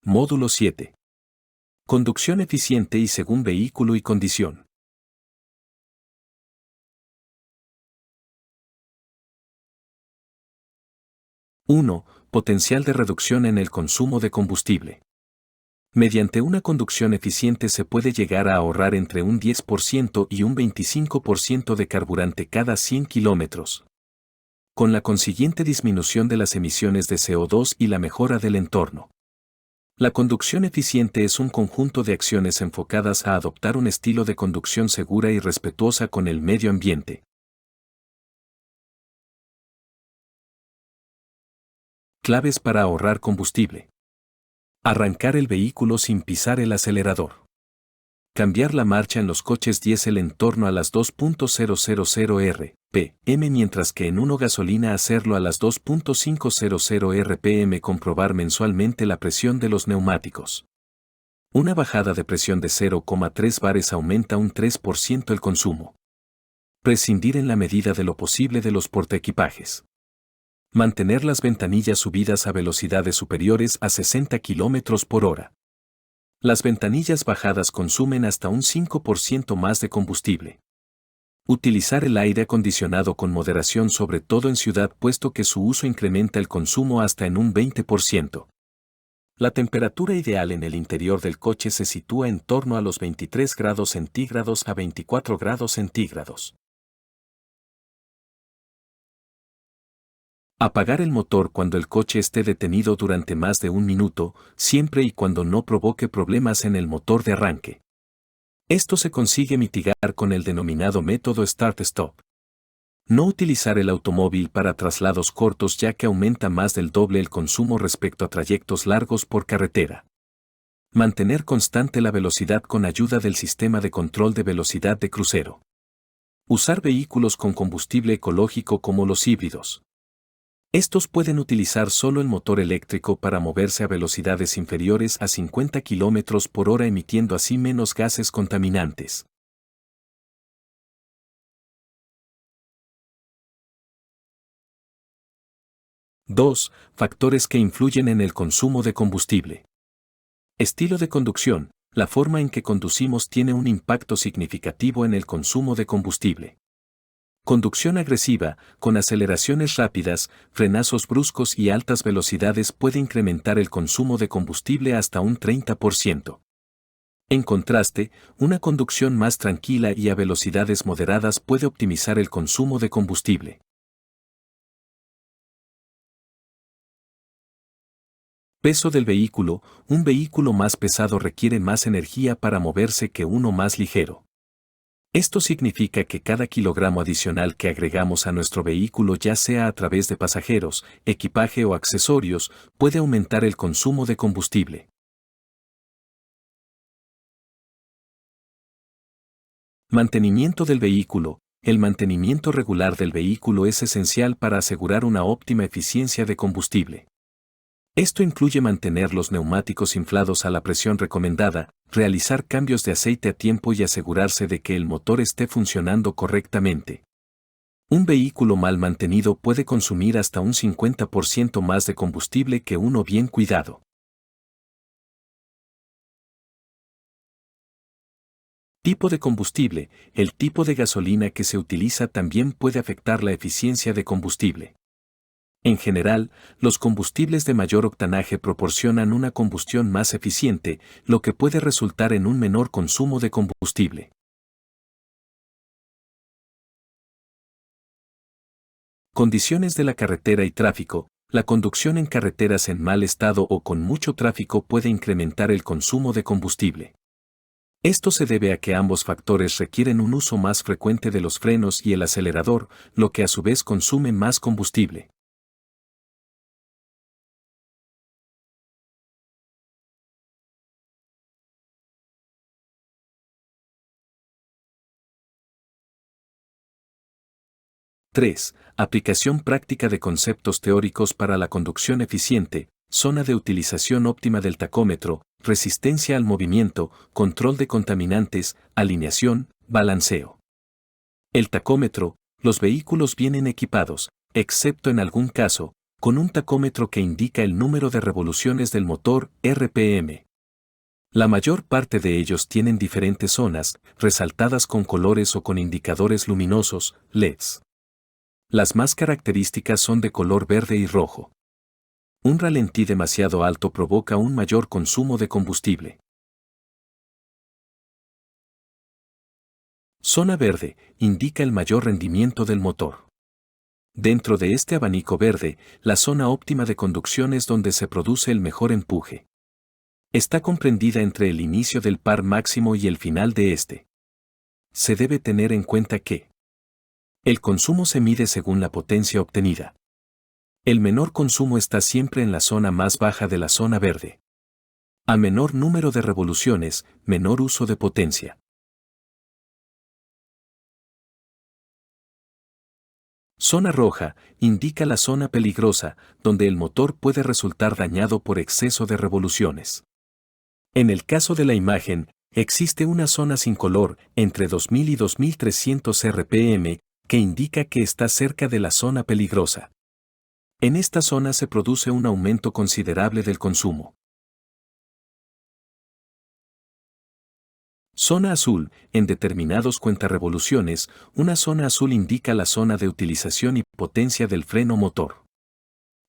Módulo 7. Conducción eficiente y según vehículo y condición. ¡1! Potencial de reducción en el consumo de combustible. Mediante una conducción eficiente se puede llegar a ahorrar entre un 10% y un 25% de carburante cada 100 kilómetros, con la consiguiente disminución de las emisiones de CO2 y la mejora del entorno. La conducción eficiente es un conjunto de acciones enfocadas a adoptar un estilo de conducción segura y respetuosa con el medio ambiente. Claves para ahorrar combustible. Arrancar el vehículo sin pisar el acelerador. Cambiar la marcha en los coches diésel en torno a las 2.000 rpm, mientras que en uno gasolina hacerlo a las 2.500 rpm. Comprobar mensualmente la presión de los neumáticos. Una bajada de presión de 0,3 bares aumenta un 3% el consumo. Prescindir en la medida de lo posible de los portaequipajes. Mantener las ventanillas subidas a velocidades superiores a 60 km por hora. Las ventanillas bajadas consumen hasta un 5% más de combustible. Utilizar el aire acondicionado con moderación, sobre todo en ciudad, puesto que su uso incrementa el consumo hasta en un 20%. La temperatura ideal en el interior del coche se sitúa en torno a los 23 grados centígrados a 24 grados centígrados. Apagar el motor cuando el coche esté detenido durante más de un minuto, siempre y cuando no provoque problemas en el motor de arranque. Esto se consigue mitigar con el denominado método Start-Stop. No utilizar el automóvil para traslados cortos, ya que aumenta más del doble el consumo respecto a trayectos largos por carretera. Mantener constante la velocidad con ayuda del sistema de control de velocidad de crucero. Usar vehículos con combustible ecológico como los híbridos. Estos pueden utilizar solo el motor eléctrico para moverse a velocidades inferiores a 50 km por hora, emitiendo así menos gases contaminantes. ¡2! Factores que influyen en el consumo de combustible. Estilo de conducción. La forma en que conducimos tiene un impacto significativo en el consumo de combustible. Conducción agresiva, con aceleraciones rápidas, frenazos bruscos y altas velocidades, puede incrementar el consumo de combustible hasta un 30%. En contraste, una conducción más tranquila y a velocidades moderadas puede optimizar el consumo de combustible. Peso del vehículo. Un vehículo más pesado requiere más energía para moverse que uno más ligero. Esto significa que cada kilogramo adicional que agregamos a nuestro vehículo, ya sea a través de pasajeros, equipaje o accesorios, puede aumentar el consumo de combustible. Mantenimiento del vehículo. El mantenimiento regular del vehículo es esencial para asegurar una óptima eficiencia de combustible. Esto incluye mantener los neumáticos inflados a la presión recomendada, realizar cambios de aceite a tiempo y asegurarse de que el motor esté funcionando correctamente. Un vehículo mal mantenido puede consumir hasta un 50% más de combustible que uno bien cuidado. Tipo de combustible. El tipo de gasolina que se utiliza también puede afectar la eficiencia de combustible. En general, los combustibles de mayor octanaje proporcionan una combustión más eficiente, lo que puede resultar en un menor consumo de combustible. Condiciones de la carretera y tráfico. La conducción en carreteras en mal estado o con mucho tráfico puede incrementar el consumo de combustible. Esto se debe a que ambos factores requieren un uso más frecuente de los frenos y el acelerador, lo que a su vez consume más combustible. ¡3! Aplicación práctica de conceptos teóricos para la conducción eficiente, zona de utilización óptima del tacómetro, resistencia al movimiento, control de contaminantes, alineación, balanceo. El tacómetro. Los vehículos vienen equipados, excepto en algún caso, con un tacómetro que indica el número de revoluciones del motor, RPM. La mayor parte de ellos tienen diferentes zonas, resaltadas con colores o con indicadores luminosos, LEDs. Las más características son de color verde y rojo. Un ralentí demasiado alto provoca un mayor consumo de combustible. Zona verde indica el mayor rendimiento del motor. Dentro de este abanico verde, la zona óptima de conducción es donde se produce el mejor empuje. Está comprendida entre el inicio del par máximo y el final de este. Se debe tener en cuenta que el consumo se mide según la potencia obtenida. El menor consumo está siempre en la zona más baja de la zona verde. A menor número de revoluciones, menor uso de potencia. Zona roja indica la zona peligrosa, donde el motor puede resultar dañado por exceso de revoluciones. En el caso de la imagen, existe una zona sin color, entre 2000 y 2300 RPM, que indica que está cerca de la zona peligrosa. En esta zona se produce un aumento considerable del consumo. Zona azul, en determinados cuentarevoluciones, una zona azul indica la zona de utilización y potencia del freno motor.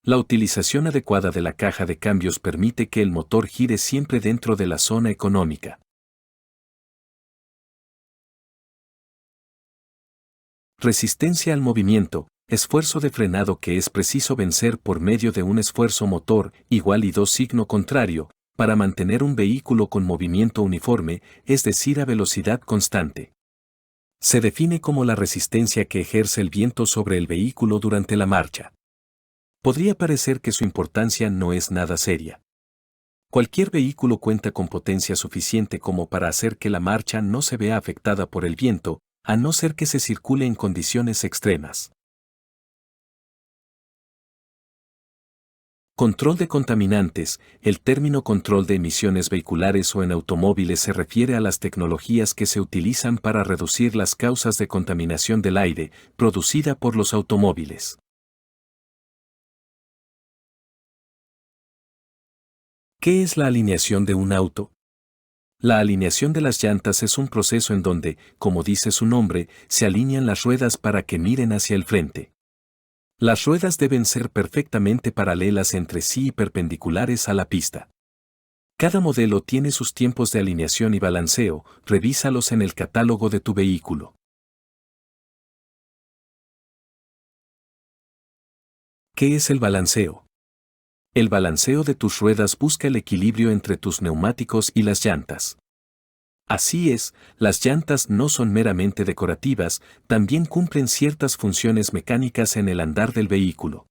La utilización adecuada de la caja de cambios permite que el motor gire siempre dentro de la zona económica. Resistencia al movimiento, esfuerzo de frenado que es preciso vencer por medio de un esfuerzo motor igual y signo contrario, para mantener un vehículo con movimiento uniforme, es decir, a velocidad constante. Se define como la resistencia que ejerce el viento sobre el vehículo durante la marcha. Podría parecer que su importancia no es nada seria. Cualquier vehículo cuenta con potencia suficiente como para hacer que la marcha no se vea afectada por el viento, a no ser que se circule en condiciones extremas. Control de contaminantes. El término control de emisiones vehiculares o en automóviles se refiere a las tecnologías que se utilizan para reducir las causas de contaminación del aire producida por los automóviles. ¿Qué es la alineación de un auto? La alineación de las llantas es un proceso en donde, como dice su nombre, se alinean las ruedas para que miren hacia el frente. Las ruedas deben ser perfectamente paralelas entre sí y perpendiculares a la pista. Cada modelo tiene sus tiempos de alineación y balanceo, revísalos en el catálogo de tu vehículo. ¿Qué es el balanceo? El balanceo de tus ruedas busca el equilibrio entre tus neumáticos y las llantas. Así es, las llantas no son meramente decorativas, también cumplen ciertas funciones mecánicas en el andar del vehículo.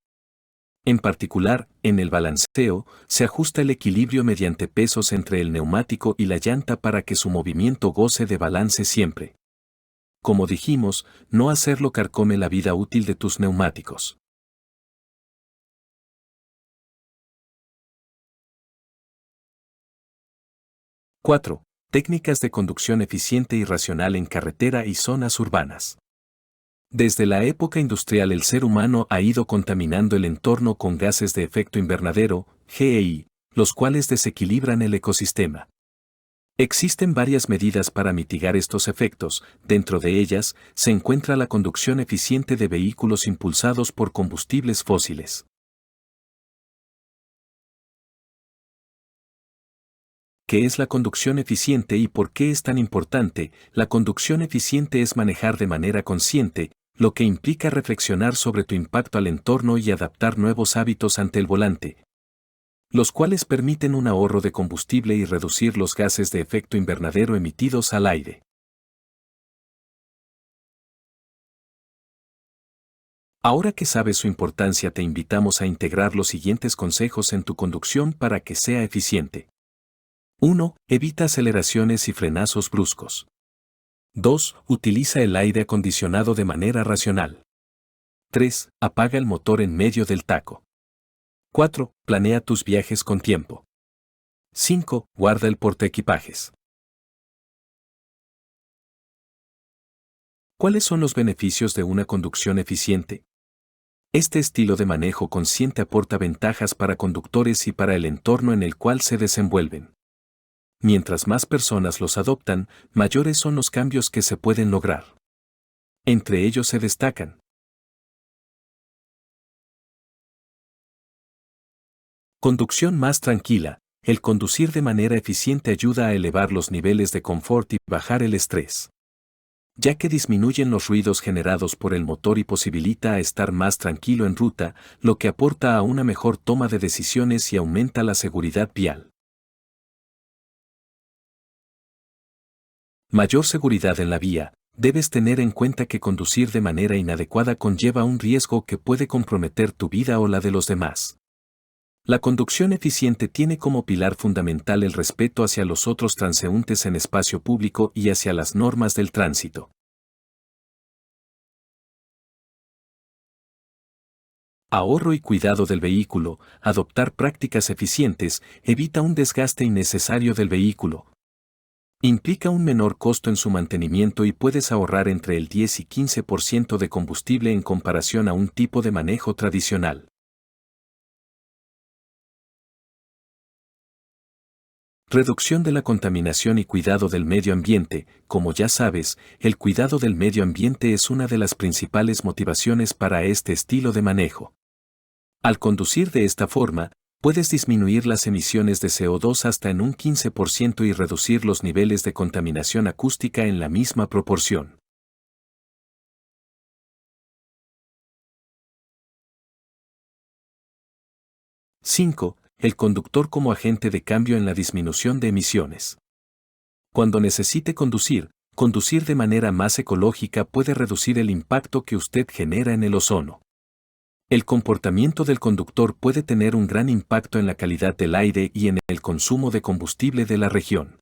En particular, en el balanceo, se ajusta el equilibrio mediante pesos entre el neumático y la llanta para que su movimiento goce de balance siempre. Como dijimos, no hacerlo carcome la vida útil de tus neumáticos. ¡4! Técnicas de conducción eficiente y racional en carretera y zonas urbanas. Desde la época industrial el ser humano ha ido contaminando el entorno con gases de efecto invernadero, GEI, los cuales desequilibran el ecosistema. Existen varias medidas para mitigar estos efectos, dentro de ellas se encuentra la conducción eficiente de vehículos impulsados por combustibles fósiles. ¿Qué es la conducción eficiente y por qué es tan importante? La conducción eficiente es manejar de manera consciente, lo que implica reflexionar sobre tu impacto al entorno y adaptar nuevos hábitos ante el volante, los cuales permiten un ahorro de combustible y reducir los gases de efecto invernadero emitidos al aire. Ahora que sabes su importancia, te invitamos a integrar los siguientes consejos en tu conducción para que sea eficiente. 1. Evita aceleraciones y frenazos bruscos. 2. Utiliza el aire acondicionado de manera racional. 3. Apaga el motor en medio del taco. 4. Planea tus viajes con tiempo. 5. Guarda el portaequipajes. ¿Cuáles son los beneficios de una conducción eficiente? Este estilo de manejo consciente aporta ventajas para conductores y para el entorno en el cual se desenvuelven. Mientras más personas los adoptan, mayores son los cambios que se pueden lograr. Entre ellos se destacan: conducción más tranquila. El conducir de manera eficiente ayuda a elevar los niveles de confort y bajar el estrés, ya que disminuyen los ruidos generados por el motor y posibilita a estar más tranquilo en ruta, lo que aporta a una mejor toma de decisiones y aumenta la seguridad vial. Mayor seguridad en la vía. Debes tener en cuenta que conducir de manera inadecuada conlleva un riesgo que puede comprometer tu vida o la de los demás. La conducción eficiente tiene como pilar fundamental el respeto hacia los otros transeúntes en espacio público y hacia las normas del tránsito. Ahorro y cuidado del vehículo. Adoptar prácticas eficientes evita un desgaste innecesario del vehículo. Implica un menor costo en su mantenimiento y puedes ahorrar entre el 10 y 15% de combustible en comparación a un tipo de manejo tradicional. Reducción de la contaminación y cuidado del medio ambiente. Como ya sabes, el cuidado del medio ambiente es una de las principales motivaciones para este estilo de manejo. Al conducir de esta forma, puedes disminuir las emisiones de CO2 hasta en un 15% y reducir los niveles de contaminación acústica en la misma proporción. ¡5! El conductor como agente de cambio en la disminución de emisiones. Cuando necesite conducir de manera más ecológica puede reducir el impacto que usted genera en el ozono. El comportamiento del conductor puede tener un gran impacto en la calidad del aire y en el consumo de combustible de la región.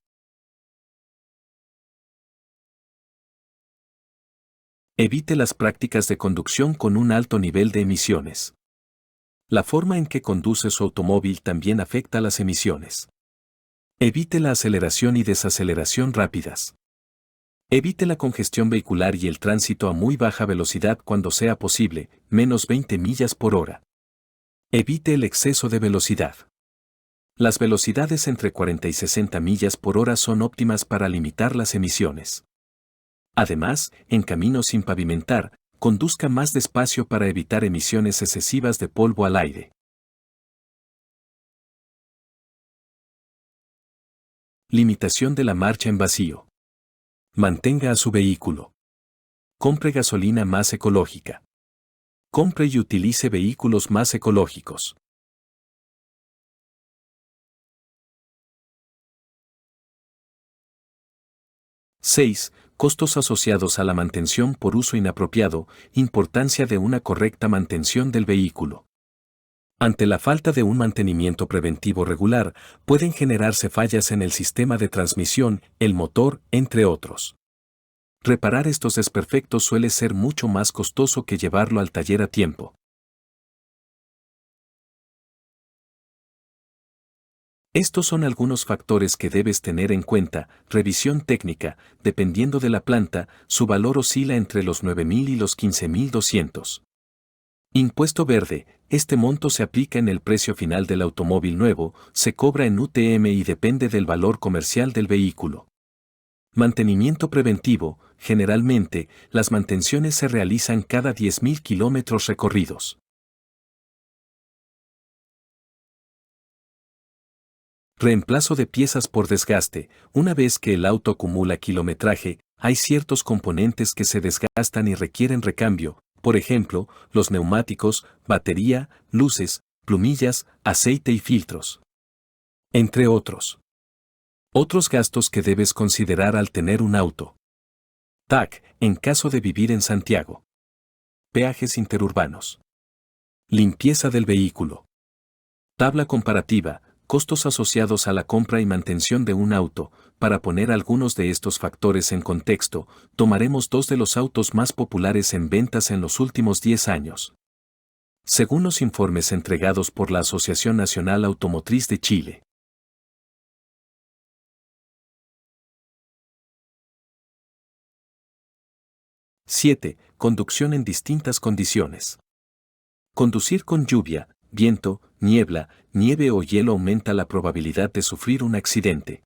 Evite las prácticas de conducción con un alto nivel de emisiones. La forma en que conduce su automóvil también afecta las emisiones. Evite la aceleración y desaceleración rápidas. Evite la congestión vehicular y el tránsito a muy baja velocidad cuando sea posible, menos 20 millas por hora. Evite el exceso de velocidad. Las velocidades entre 40 y 60 millas por hora son óptimas para limitar las emisiones. Además, en caminos sin pavimentar, conduzca más despacio para evitar emisiones excesivas de polvo al aire. Limitación de la marcha en vacío. Mantenga a su vehículo. Compre gasolina más ecológica. Compre y utilice vehículos más ecológicos. 6. Costos asociados a la mantención por uso inapropiado. Importancia de una correcta mantención del vehículo. Ante la falta de un mantenimiento preventivo regular, pueden generarse fallas en el sistema de transmisión, el motor, entre otros. Reparar estos desperfectos suele ser mucho más costoso que llevarlo al taller a tiempo. Estos son algunos factores que debes tener en cuenta. Revisión técnica. Dependiendo de la planta, su valor oscila entre los 9.000 y los 15.200. Impuesto verde. Este monto se aplica en el precio final del automóvil nuevo, se cobra en UTM y depende del valor comercial del vehículo. Mantenimiento preventivo. Generalmente, las mantenciones se realizan cada 10.000 kilómetros recorridos. Reemplazo de piezas por desgaste. Una vez que el auto acumula kilometraje, hay ciertos componentes que se desgastan y requieren recambio, por ejemplo, los neumáticos, batería, luces, plumillas, aceite y filtros, entre otros. Otros gastos que debes considerar al tener un auto. TAC, en caso de vivir en Santiago. Peajes interurbanos. Limpieza del vehículo. Tabla comparativa. Costos asociados a la compra y mantención de un auto. Para poner algunos de estos factores en contexto, tomaremos dos de los autos más populares en ventas en los últimos 10 años. Según los informes entregados por la Asociación Nacional Automotriz de Chile. 7. Conducción en distintas condiciones. Conducir con lluvia, viento, niebla, nieve o hielo aumenta la probabilidad de sufrir un accidente.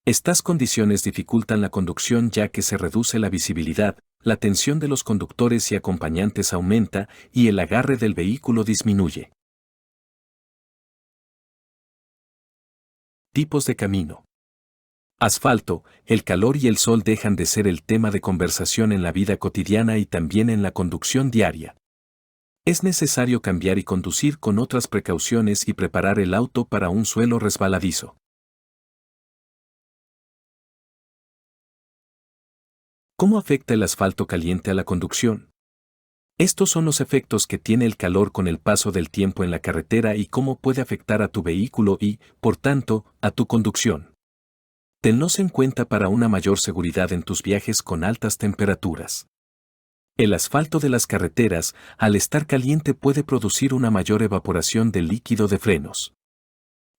Estas condiciones dificultan la conducción ya que se reduce la visibilidad, la tensión de los conductores y acompañantes aumenta y el agarre del vehículo disminuye. Tipos de camino. Asfalto, el calor y el sol dejan de ser el tema de conversación en la vida cotidiana y también en la conducción diaria. Es necesario cambiar y conducir con otras precauciones y preparar el auto para un suelo resbaladizo. ¿Cómo afecta el asfalto caliente a la conducción? Estos son los efectos que tiene el calor con el paso del tiempo en la carretera y cómo puede afectar a tu vehículo y, por tanto, a tu conducción. Tenlos en cuenta para una mayor seguridad en tus viajes con altas temperaturas. El asfalto de las carreteras, al estar caliente, puede producir una mayor evaporación del líquido de frenos.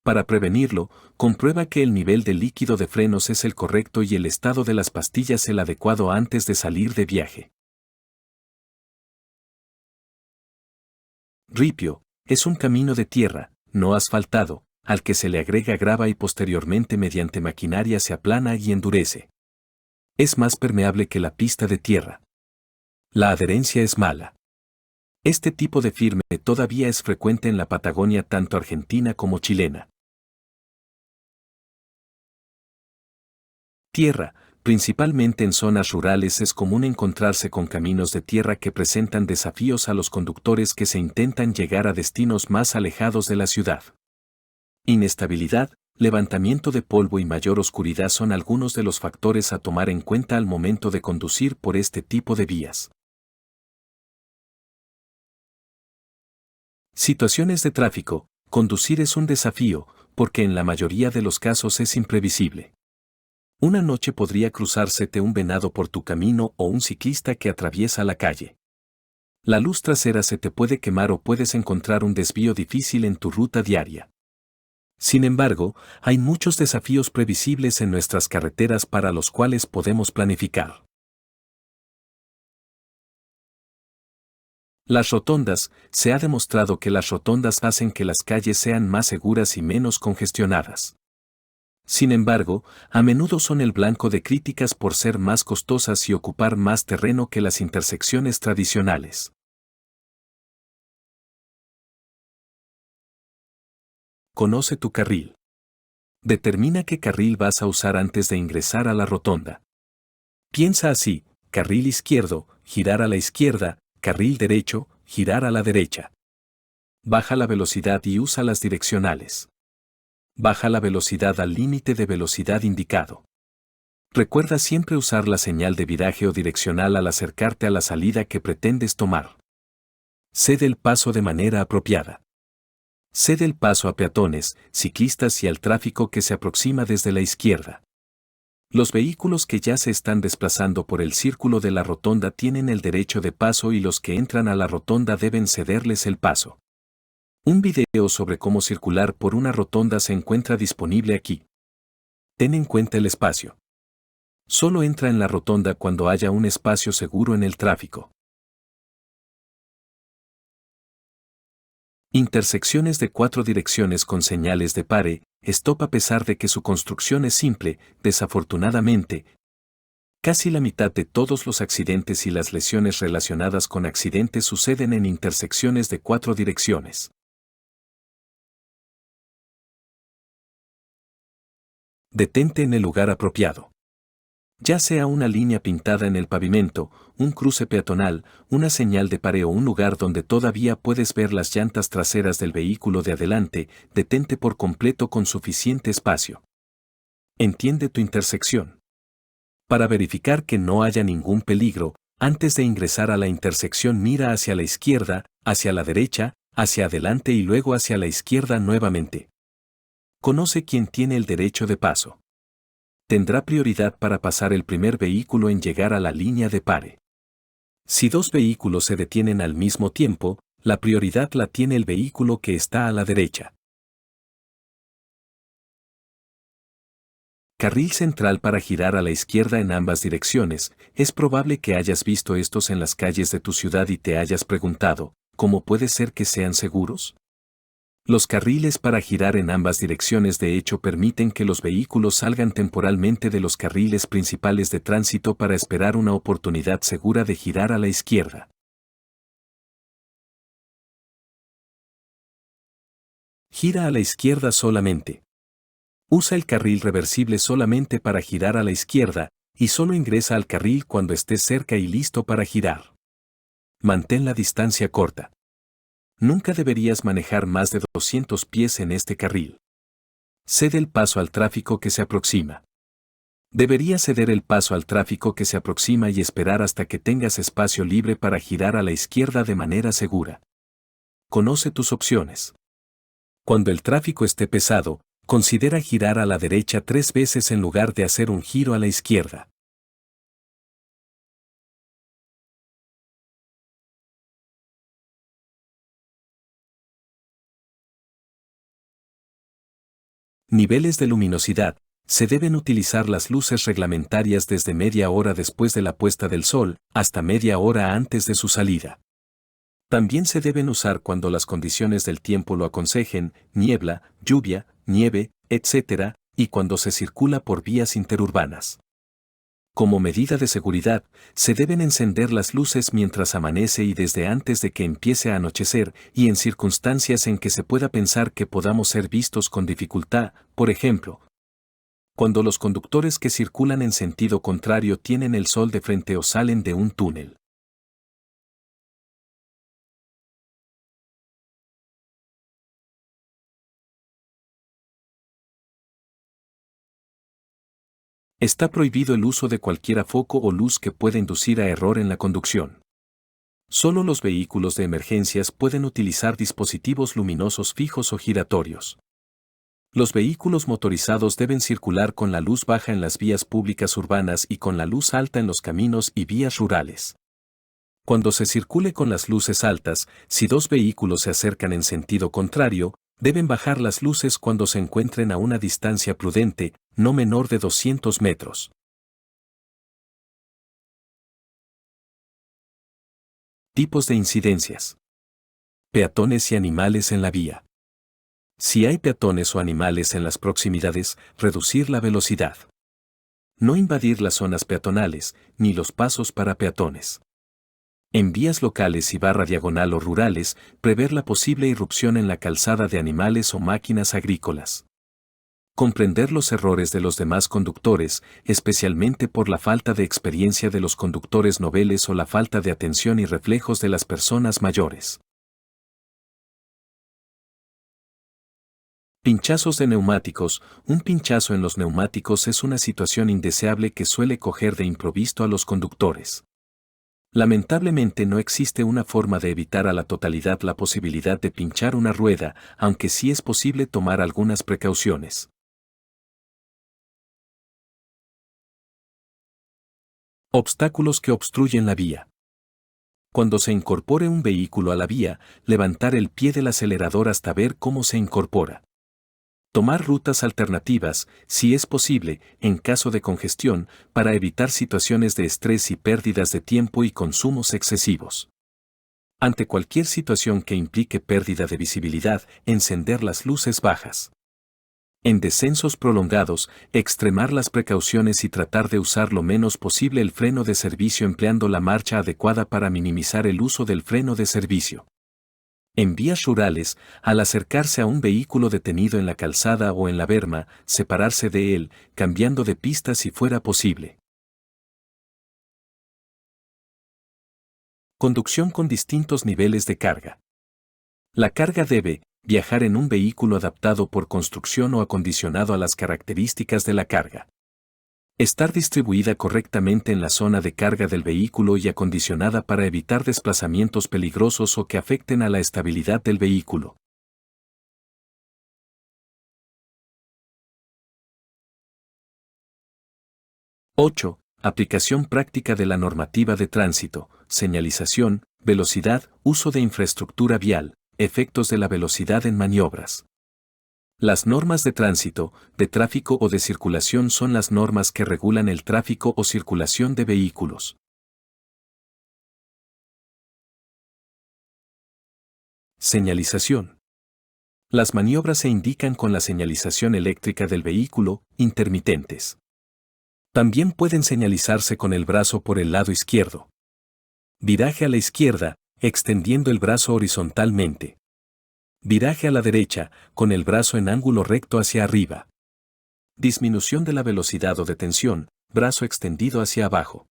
Para prevenirlo, comprueba que el nivel de líquido de frenos es el correcto y el estado de las pastillas el adecuado antes de salir de viaje. Ripio, es un camino de tierra, no asfaltado, al que se le agrega grava y posteriormente mediante maquinaria se aplana y endurece. Es más permeable que la pista de tierra. La adherencia es mala. Este tipo de firme todavía es frecuente en la Patagonia tanto argentina como chilena. Tierra, principalmente en zonas rurales es común encontrarse con caminos de tierra que presentan desafíos a los conductores que se intentan llegar a destinos más alejados de la ciudad. Inestabilidad, levantamiento de polvo y mayor oscuridad son algunos de los factores a tomar en cuenta al momento de conducir por este tipo de vías. Situaciones de tráfico. Conducir es un desafío, porque en la mayoría de los casos es imprevisible. Una noche podría cruzársete un venado por tu camino o un ciclista que atraviesa la calle. La luz trasera se te puede quemar o puedes encontrar un desvío difícil en tu ruta diaria. Sin embargo, hay muchos desafíos previsibles en nuestras carreteras para los cuales podemos planificar. Las rotondas. Se ha demostrado que las rotondas hacen que las calles sean más seguras y menos congestionadas. Sin embargo, a menudo son el blanco de críticas por ser más costosas y ocupar más terreno que las intersecciones tradicionales. Conoce tu carril. Determina qué carril vas a usar antes de ingresar a la rotonda. Piensa así: carril izquierdo, girar a la izquierda; carril derecho, girar a la derecha. Baja la velocidad y usa las direccionales. Baja la velocidad al límite de velocidad indicado. Recuerda siempre usar la señal de viraje o direccional al acercarte a la salida que pretendes tomar. Cede el paso de manera apropiada. Cede el paso a peatones, ciclistas y al tráfico que se aproxima desde la izquierda. Los vehículos que ya se están desplazando por el círculo de la rotonda tienen el derecho de paso y los que entran a la rotonda deben cederles el paso. Un video sobre cómo circular por una rotonda se encuentra disponible aquí. Ten en cuenta el espacio. Solo entra en la rotonda cuando haya un espacio seguro en el tráfico. Intersecciones de 4 direcciones con señales de pare, stop. A pesar de que su construcción es simple, desafortunadamente, casi la mitad de todos los accidentes y las lesiones relacionadas con accidentes suceden en intersecciones de 4 direcciones. Detente en el lugar apropiado. Ya sea una línea pintada en el pavimento, un cruce peatonal, una señal de pare o un lugar donde todavía puedes ver las llantas traseras del vehículo de adelante, detente por completo con suficiente espacio. Entiende tu intersección. Para verificar que no haya ningún peligro, antes de ingresar a la intersección mira hacia la izquierda, hacia la derecha, hacia adelante y luego hacia la izquierda nuevamente. Conoce quién tiene el derecho de paso. Tendrá prioridad para pasar el primer vehículo en llegar a la línea de pare. Si 2 vehículos se detienen al mismo tiempo, la prioridad la tiene el vehículo que está a la derecha. Carril central para girar a la izquierda en ambas direcciones. Es probable que hayas visto estos en las calles de tu ciudad y te hayas preguntado, ¿cómo puede ser que sean seguros? Los carriles para girar en ambas direcciones de hecho permiten que los vehículos salgan temporalmente de los carriles principales de tránsito para esperar una oportunidad segura de girar a la izquierda. Gira a la izquierda solamente. Usa el carril reversible solamente para girar a la izquierda, y solo ingresa al carril cuando estés cerca y listo para girar. Mantén la distancia corta. Nunca deberías manejar más de 200 pies en este carril. Cede el paso al tráfico que se aproxima. Deberías ceder el paso al tráfico que se aproxima y esperar hasta que tengas espacio libre para girar a la izquierda de manera segura. Conoce tus opciones. Cuando el tráfico esté pesado, considera girar a la derecha 3 veces en lugar de hacer un giro a la izquierda. Niveles de luminosidad. Se deben utilizar las luces reglamentarias desde media hora después de la puesta del sol hasta media hora antes de su salida. También se deben usar cuando las condiciones del tiempo lo aconsejen, niebla, lluvia, nieve, etc., y cuando se circula por vías interurbanas. Como medida de seguridad, se deben encender las luces mientras amanece y desde antes de que empiece a anochecer, y en circunstancias en que se pueda pensar que podamos ser vistos con dificultad, por ejemplo, cuando los conductores que circulan en sentido contrario tienen el sol de frente o salen de un túnel. Está prohibido el uso de cualquier foco o luz que pueda inducir a error en la conducción. Solo los vehículos de emergencias pueden utilizar dispositivos luminosos fijos o giratorios. Los vehículos motorizados deben circular con la luz baja en las vías públicas urbanas y con la luz alta en los caminos y vías rurales. Cuando se circule con las luces altas, si dos vehículos se acercan en sentido contrario, deben bajar las luces cuando se encuentren a una distancia prudente, no menor de 200 metros. Tipos de incidencias. Peatones y animales en la vía. Si hay peatones o animales en las proximidades, reducir la velocidad. No invadir las zonas peatonales, ni los pasos para peatones. En vías locales y diagonal o rurales, prever la posible irrupción en la calzada de animales o máquinas agrícolas. Comprender los errores de los demás conductores, especialmente por la falta de experiencia de los conductores noveles o la falta de atención y reflejos de las personas mayores. Pinchazos de neumáticos. Un pinchazo en los neumáticos es una situación indeseable que suele coger de improviso a los conductores. Lamentablemente no existe una forma de evitar a la totalidad la posibilidad de pinchar una rueda, aunque sí es posible tomar algunas precauciones. Obstáculos que obstruyen la vía. Cuando se incorpore un vehículo a la vía, levantar el pie del acelerador hasta ver cómo se incorpora. Tomar rutas alternativas, si es posible, en caso de congestión, para evitar situaciones de estrés y pérdidas de tiempo y consumos excesivos. Ante cualquier situación que implique pérdida de visibilidad, encender las luces bajas. En descensos prolongados, extremar las precauciones y tratar de usar lo menos posible el freno de servicio empleando la marcha adecuada para minimizar el uso del freno de servicio. En vías rurales, al acercarse a un vehículo detenido en la calzada o en la berma, separarse de él, cambiando de pista si fuera posible. Conducción con distintos niveles de carga. La carga debe viajar en un vehículo adaptado por construcción o acondicionado a las características de la carga. Estar distribuida correctamente en la zona de carga del vehículo y acondicionada para evitar desplazamientos peligrosos o que afecten a la estabilidad del vehículo. #8. Aplicación práctica de la normativa de tránsito, señalización, velocidad, uso de infraestructura vial, efectos de la velocidad en maniobras. Las normas de tránsito, de tráfico o de circulación son las normas que regulan el tráfico o circulación de vehículos. Señalización. Las maniobras se indican con la señalización eléctrica del vehículo, intermitentes. También pueden señalizarse con el brazo por el lado izquierdo. Viraje a la izquierda, extendiendo el brazo horizontalmente. Viraje a la derecha, con el brazo en ángulo recto hacia arriba. Disminución de la velocidad o detención, brazo extendido hacia abajo.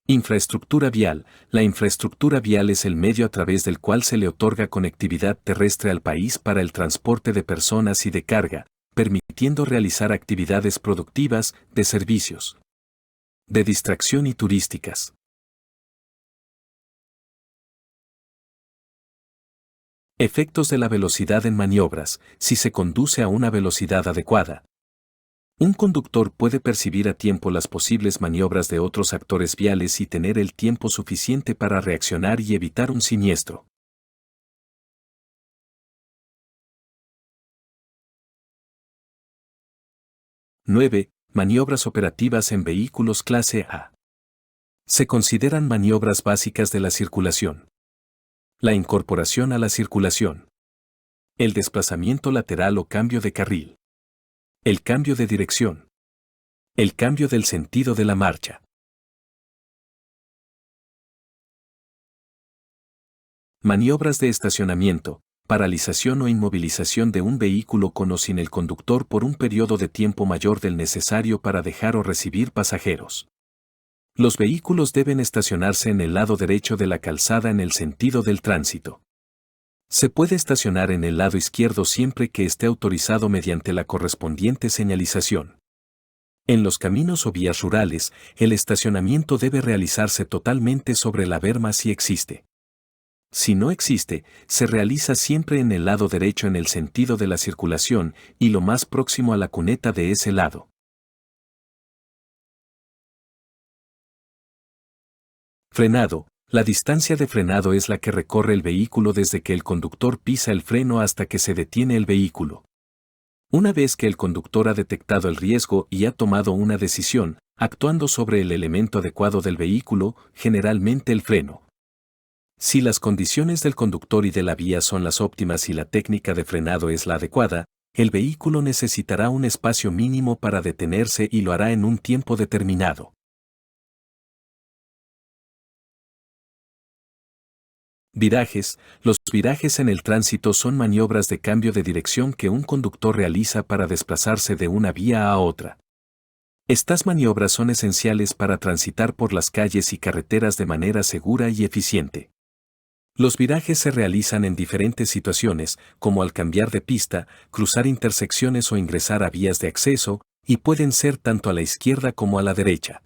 Infraestructura vial. La infraestructura vial es el medio a través del cual se le otorga conectividad terrestre al país para el transporte de personas y de carga, permitiendo realizar actividades productivas, de servicios, de distracción y turísticas. Efectos de la velocidad en maniobras, si se conduce a una velocidad adecuada. Un conductor puede percibir a tiempo las posibles maniobras de otros actores viales y tener el tiempo suficiente para reaccionar y evitar un siniestro. #9. Maniobras operativas en vehículos clase A. Se consideran maniobras básicas de la circulación. La incorporación a la circulación. El desplazamiento lateral o cambio de carril. El cambio de dirección. El cambio del sentido de la marcha. Maniobras de estacionamiento, paralización o inmovilización de un vehículo con o sin el conductor por un periodo de tiempo mayor del necesario para dejar o recibir pasajeros. Los vehículos deben estacionarse en el lado derecho de la calzada en el sentido del tránsito. Se puede estacionar en el lado izquierdo siempre que esté autorizado mediante la correspondiente señalización. En los caminos o vías rurales, el estacionamiento debe realizarse totalmente sobre la berma si existe. Si no existe, se realiza siempre en el lado derecho en el sentido de la circulación y lo más próximo a la cuneta de ese lado. Frenado. La distancia de frenado es la que recorre el vehículo desde que el conductor pisa el freno hasta que se detiene el vehículo. Una vez que el conductor ha detectado el riesgo y ha tomado una decisión, actuando sobre el elemento adecuado del vehículo, generalmente el freno. Si las condiciones del conductor y de la vía son las óptimas y la técnica de frenado es la adecuada, el vehículo necesitará un espacio mínimo para detenerse y lo hará en un tiempo determinado. Virajes. Los virajes en el tránsito son maniobras de cambio de dirección que un conductor realiza para desplazarse de una vía a otra. Estas maniobras son esenciales para transitar por las calles y carreteras de manera segura y eficiente. Los virajes se realizan en diferentes situaciones, como al cambiar de pista, cruzar intersecciones o ingresar a vías de acceso, y pueden ser tanto a la izquierda como a la derecha.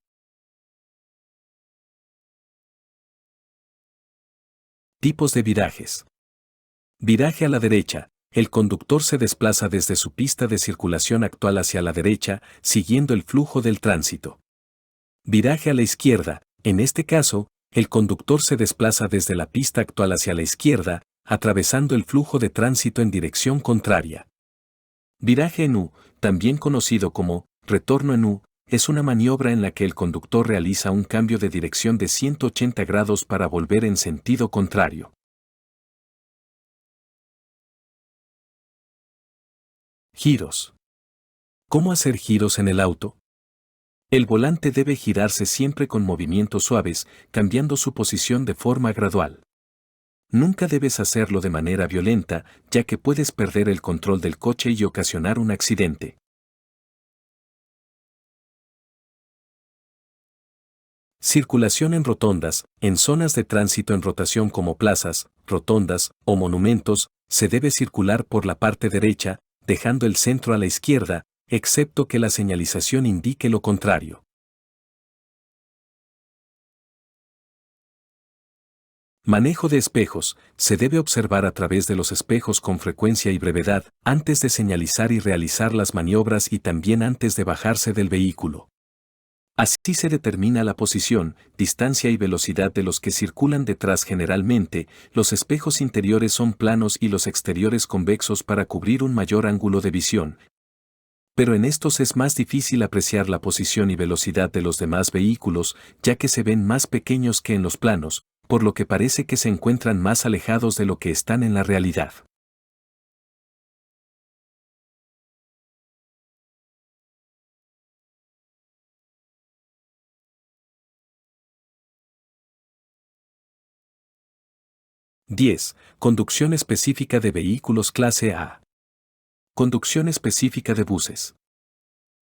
Tipos de virajes. Viraje a la derecha. El conductor se desplaza desde su pista de circulación actual hacia la derecha, siguiendo el flujo del tránsito. Viraje a la izquierda. En este caso, el conductor se desplaza desde la pista actual hacia la izquierda, atravesando el flujo de tránsito en dirección contraria. Viraje en U, también conocido como retorno en U, es una maniobra en la que el conductor realiza un cambio de dirección de 180 grados para volver en sentido contrario. Giros. ¿Cómo hacer giros en el auto? El volante debe girarse siempre con movimientos suaves, cambiando su posición de forma gradual. Nunca debes hacerlo de manera violenta, ya que puedes perder el control del coche y ocasionar un accidente. Circulación en rotondas. En zonas de tránsito en rotación como plazas, rotondas o monumentos, se debe circular por la parte derecha, dejando el centro a la izquierda, excepto que la señalización indique lo contrario. Manejo de espejos. Se debe observar a través de los espejos con frecuencia y brevedad, antes de señalizar y realizar las maniobras y también antes de bajarse del vehículo. Así se determina la posición, distancia y velocidad de los que circulan detrás. Generalmente, los espejos interiores son planos y los exteriores convexos para cubrir un mayor ángulo de visión. Pero en estos es más difícil apreciar la posición y velocidad de los demás vehículos, ya que se ven más pequeños que en los planos, por lo que parece que se encuentran más alejados de lo que están en la realidad. ×10. Conducción específica de vehículos clase A. Conducción específica de buses.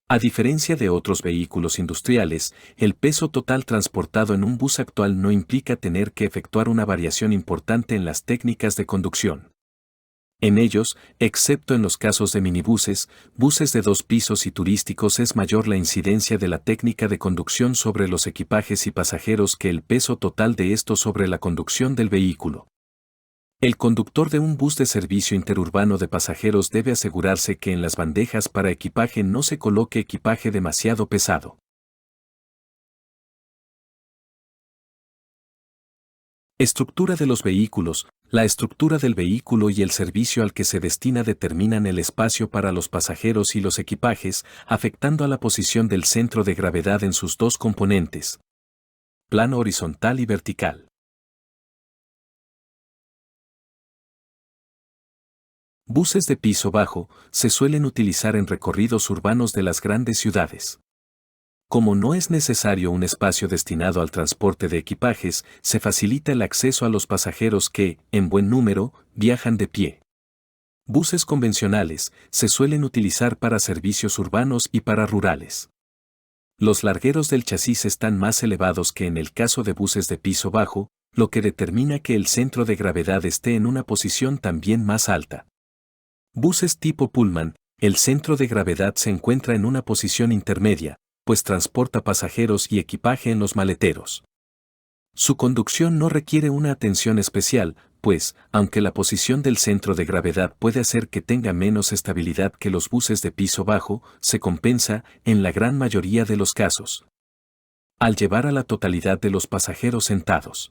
A diferencia de otros vehículos industriales, el peso total transportado en un bus actual no implica tener que efectuar una variación importante en las técnicas de conducción. En ellos, excepto en los casos de minibuses, buses de 2 pisos y turísticos, es mayor la incidencia de la técnica de conducción sobre los equipajes y pasajeros que el peso total de estos sobre la conducción del vehículo. El conductor de un bus de servicio interurbano de pasajeros debe asegurarse que en las bandejas para equipaje no se coloque equipaje demasiado pesado. Estructura de los vehículos. La estructura del vehículo y el servicio al que se destina determinan el espacio para los pasajeros y los equipajes, afectando a la posición del centro de gravedad en sus dos componentes: plano horizontal y vertical. Buses de piso bajo se suelen utilizar en recorridos urbanos de las grandes ciudades. Como no es necesario un espacio destinado al transporte de equipajes, se facilita el acceso a los pasajeros que, en buen número, viajan de pie. Buses convencionales se suelen utilizar para servicios urbanos y para rurales. Los largueros del chasis están más elevados que en el caso de buses de piso bajo, lo que determina que el centro de gravedad esté en una posición también más alta. Buses tipo Pullman, el centro de gravedad se encuentra en una posición intermedia, pues transporta pasajeros y equipaje en los maleteros. Su conducción no requiere una atención especial, pues, aunque la posición del centro de gravedad puede hacer que tenga menos estabilidad que los buses de piso bajo, se compensa, en la gran mayoría de los casos, al llevar a la totalidad de los pasajeros sentados.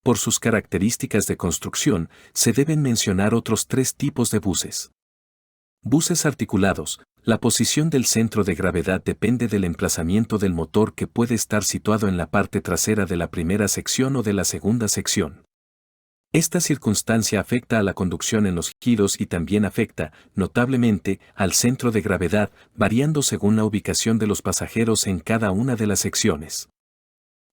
Por sus características de construcción, se deben mencionar otros 3 tipos de buses. Buses articulados. La posición del centro de gravedad depende del emplazamiento del motor, que puede estar situado en la parte trasera de la primera sección o de la segunda sección. Esta circunstancia afecta a la conducción en los giros y también afecta, notablemente, al centro de gravedad, variando según la ubicación de los pasajeros en cada una de las secciones.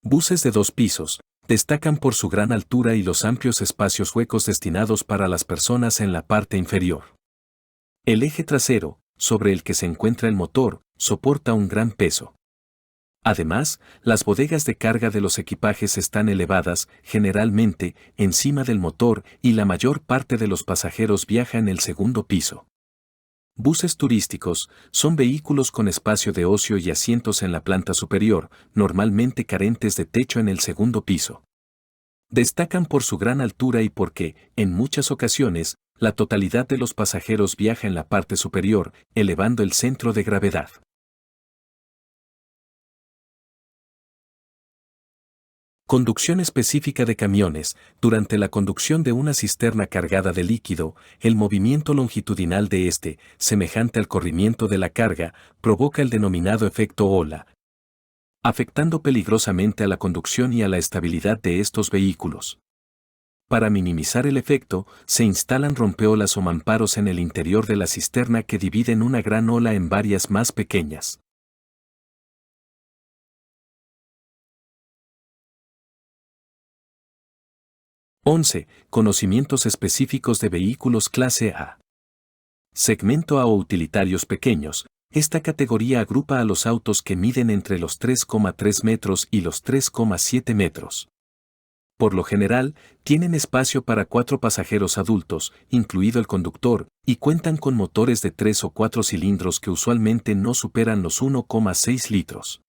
Buses de 2 pisos. Destacan por su gran altura y los amplios espacios huecos destinados para las personas en la parte inferior. El eje trasero, sobre el que se encuentra el motor, soporta un gran peso. Además, las bodegas de carga de los equipajes están elevadas, generalmente, encima del motor, y la mayor parte de los pasajeros viaja en el segundo piso. Buses turísticos son vehículos con espacio de ocio y asientos en la planta superior, normalmente carentes de techo en el segundo piso. Destacan por su gran altura y porque, en muchas ocasiones, la totalidad de los pasajeros viaja en la parte superior, elevando el centro de gravedad. Conducción específica de camiones. Durante la conducción de una cisterna cargada de líquido, el movimiento longitudinal de este, semejante al corrimiento de la carga, provoca el denominado efecto ola, afectando peligrosamente a la conducción y a la estabilidad de estos vehículos. Para minimizar el efecto, se instalan rompeolas o mamparos en el interior de la cisterna que dividen una gran ola en varias más pequeñas. ×11. Conocimientos específicos de vehículos clase A. Segmento A o utilitarios pequeños. Esta categoría agrupa a los autos que miden entre los 3,3 metros y los 3,7 metros. Por lo general, tienen espacio para 4 pasajeros adultos, incluido el conductor, y cuentan con motores de 3 o 4 cilindros que usualmente no superan los 1,6 litros.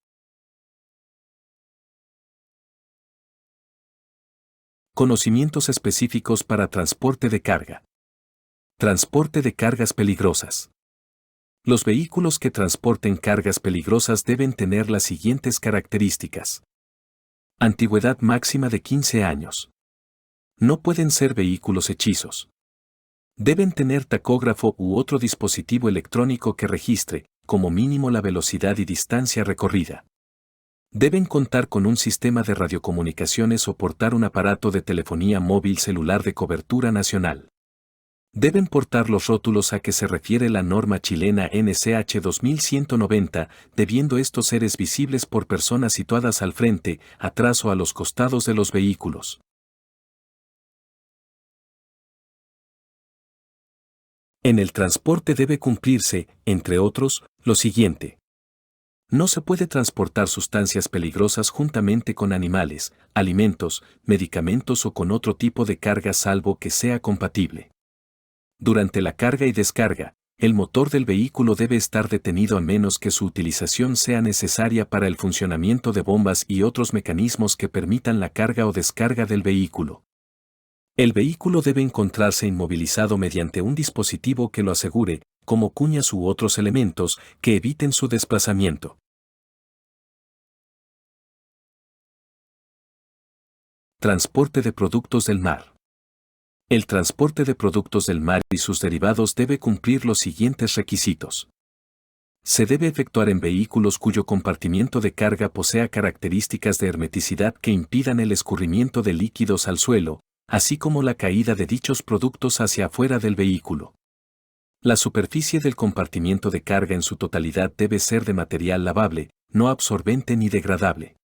Conocimientos específicos para transporte de carga. Transporte de cargas peligrosas. Los vehículos que transporten cargas peligrosas deben tener las siguientes características. Antigüedad máxima de 15 años. No pueden ser vehículos hechizos. Deben tener tacógrafo u otro dispositivo electrónico que registre, como mínimo, la velocidad y distancia recorrida. Deben contar con un sistema de radiocomunicaciones o portar un aparato de telefonía móvil celular de cobertura nacional. Deben portar los rótulos a que se refiere la norma chilena NCH 2190, debiendo estos ser visibles por personas situadas al frente, atrás o a los costados de los vehículos. En el transporte debe cumplirse, entre otros, lo siguiente. No se puede transportar sustancias peligrosas juntamente con animales, alimentos, medicamentos o con otro tipo de carga salvo que sea compatible. Durante la carga y descarga, el motor del vehículo debe estar detenido a menos que su utilización sea necesaria para el funcionamiento de bombas y otros mecanismos que permitan la carga o descarga del vehículo. El vehículo debe encontrarse inmovilizado mediante un dispositivo que lo asegure, como cuñas u otros elementos que eviten su desplazamiento. Transporte de productos del mar. El transporte de productos del mar y sus derivados debe cumplir los siguientes requisitos. Se debe efectuar en vehículos cuyo compartimiento de carga posea características de hermeticidad que impidan el escurrimiento de líquidos al suelo, así como la caída de dichos productos hacia afuera del vehículo. La superficie del compartimiento de carga en su totalidad debe ser de material lavable, no absorbente ni degradable.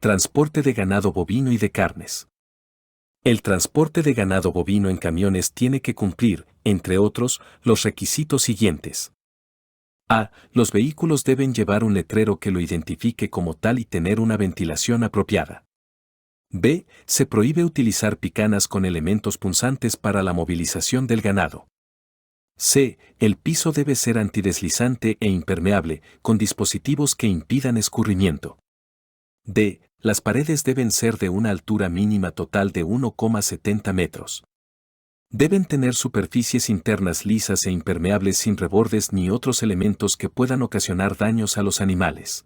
Transporte de ganado bovino y de carnes. El transporte de ganado bovino en camiones tiene que cumplir, entre otros, los requisitos siguientes. A. Los vehículos deben llevar un letrero que lo identifique como tal y tener una ventilación apropiada. B. Se prohíbe utilizar picanas con elementos punzantes para la movilización del ganado. C. El piso debe ser antideslizante e impermeable, con dispositivos que impidan escurrimiento. D. Las paredes deben ser de una altura mínima total de 1,70 metros. Deben tener superficies internas lisas e impermeables sin rebordes ni otros elementos que puedan ocasionar daños a los animales.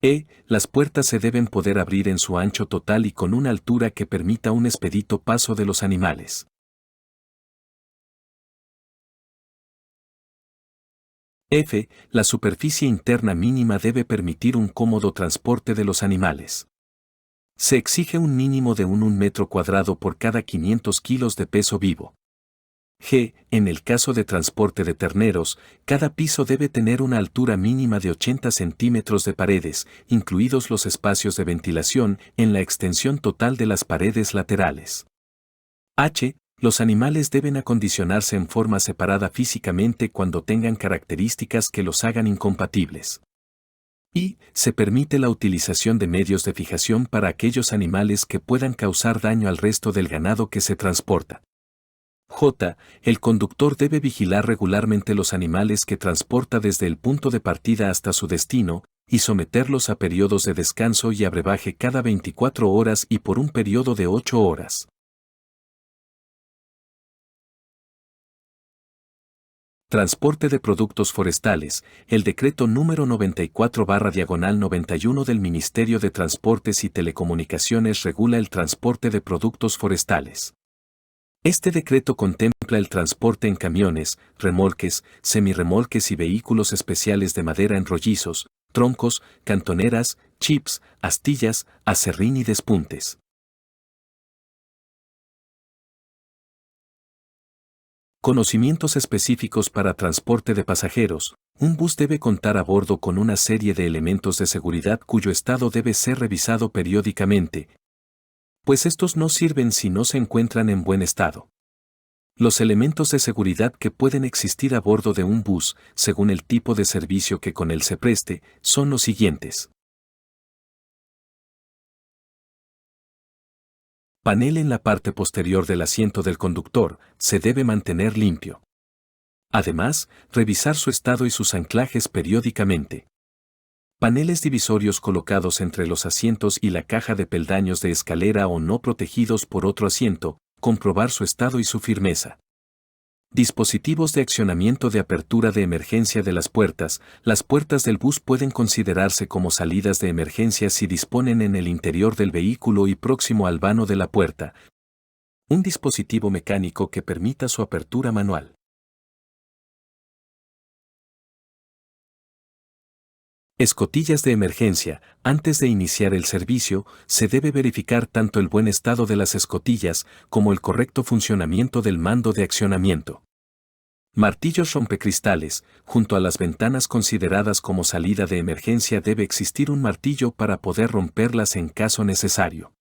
E. Las puertas se deben poder abrir en su ancho total y con una altura que permita un expedito paso de los animales. F. La superficie interna mínima debe permitir un cómodo transporte de los animales. Se exige un mínimo de 1 metro cuadrado por cada 500 kilos de peso vivo. G. En el caso de transporte de terneros, cada piso debe tener una altura mínima de 80 centímetros de paredes, incluidos los espacios de ventilación, en la extensión total de las paredes laterales. H. Los animales deben acondicionarse en forma separada físicamente cuando tengan características que los hagan incompatibles. Y. Se permite la utilización de medios de fijación para aquellos animales que puedan causar daño al resto del ganado que se transporta. J. El conductor debe vigilar regularmente los animales que transporta desde el punto de partida hasta su destino, y someterlos a periodos de descanso y abrevaje cada 24 horas y por un periodo de 8 horas. Transporte de productos forestales. El decreto número 94/91 del Ministerio de Transportes y Telecomunicaciones regula el transporte de productos forestales. Este decreto contempla el transporte en camiones, remolques, semirremolques y vehículos especiales de madera en rollizos, troncos, cantoneras, chips, astillas, aserrín y despuntes. Conocimientos específicos para transporte de pasajeros. Un bus debe contar a bordo con una serie de elementos de seguridad cuyo estado debe ser revisado periódicamente, pues estos no sirven si no se encuentran en buen estado. Los elementos de seguridad que pueden existir a bordo de un bus, según el tipo de servicio que con él se preste, son los siguientes. Panel en la parte posterior del asiento del conductor, se debe mantener limpio. Además, revisar su estado y sus anclajes periódicamente. Paneles divisorios colocados entre los asientos y la caja de peldaños de escalera o no protegidos por otro asiento, comprobar su estado y su firmeza. Dispositivos de accionamiento de apertura de emergencia de las puertas. Las puertas del bus pueden considerarse como salidas de emergencia si disponen en el interior del vehículo y próximo al vano de la puerta. Un dispositivo mecánico que permita su apertura manual. Escotillas de emergencia. Antes de iniciar el servicio, se debe verificar tanto el buen estado de las escotillas como el correcto funcionamiento del mando de accionamiento. Martillos rompecristales. Junto a las ventanas consideradas como salida de emergencia debe existir un martillo para poder romperlas en caso necesario.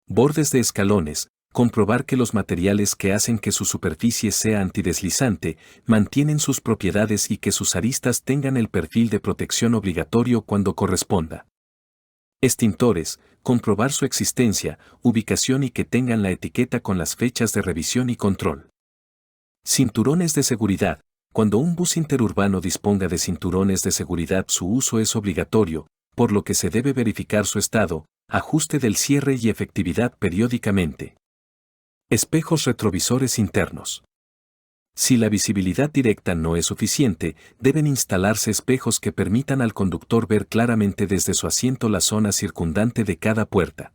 Bordes de escalones. Comprobar que los materiales que hacen que su superficie sea antideslizante mantienen sus propiedades y que sus aristas tengan el perfil de protección obligatorio cuando corresponda. Extintores. Comprobar su existencia, ubicación y que tengan la etiqueta con las fechas de revisión y control. Cinturones de seguridad. Cuando un bus interurbano disponga de cinturones de seguridad, su uso es obligatorio, por lo que se debe verificar su estado, ajuste del cierre y efectividad periódicamente. Espejos retrovisores internos. Si la visibilidad directa no es suficiente, deben instalarse espejos que permitan al conductor ver claramente desde su asiento la zona circundante de cada puerta.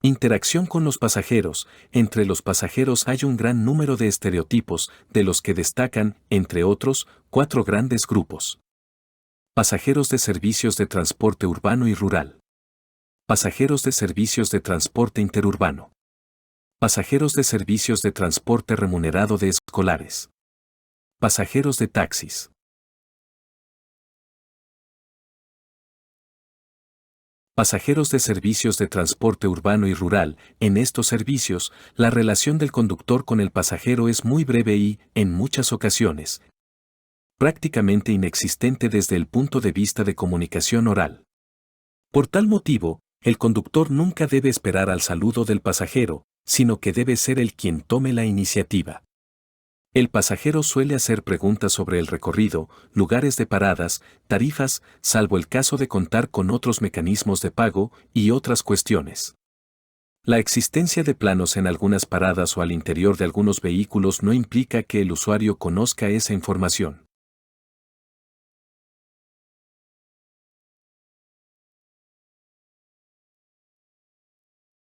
Interacción con los pasajeros. Entre los pasajeros hay un gran número de estereotipos, de los que destacan, entre otros, 4 grandes grupos. Pasajeros de servicios de transporte urbano y rural. Pasajeros de servicios de transporte interurbano. Pasajeros de servicios de transporte remunerado de escolares. Pasajeros de taxis. Pasajeros de servicios de transporte urbano y rural. En estos servicios, la relación del conductor con el pasajero es muy breve y, en muchas ocasiones, prácticamente inexistente desde el punto de vista de comunicación oral. Por tal motivo, el conductor nunca debe esperar al saludo del pasajero, sino que debe ser él quien tome la iniciativa. El pasajero suele hacer preguntas sobre el recorrido, lugares de paradas, tarifas, salvo el caso de contar con otros mecanismos de pago y otras cuestiones. La existencia de planos en algunas paradas o al interior de algunos vehículos no implica que el usuario conozca esa información.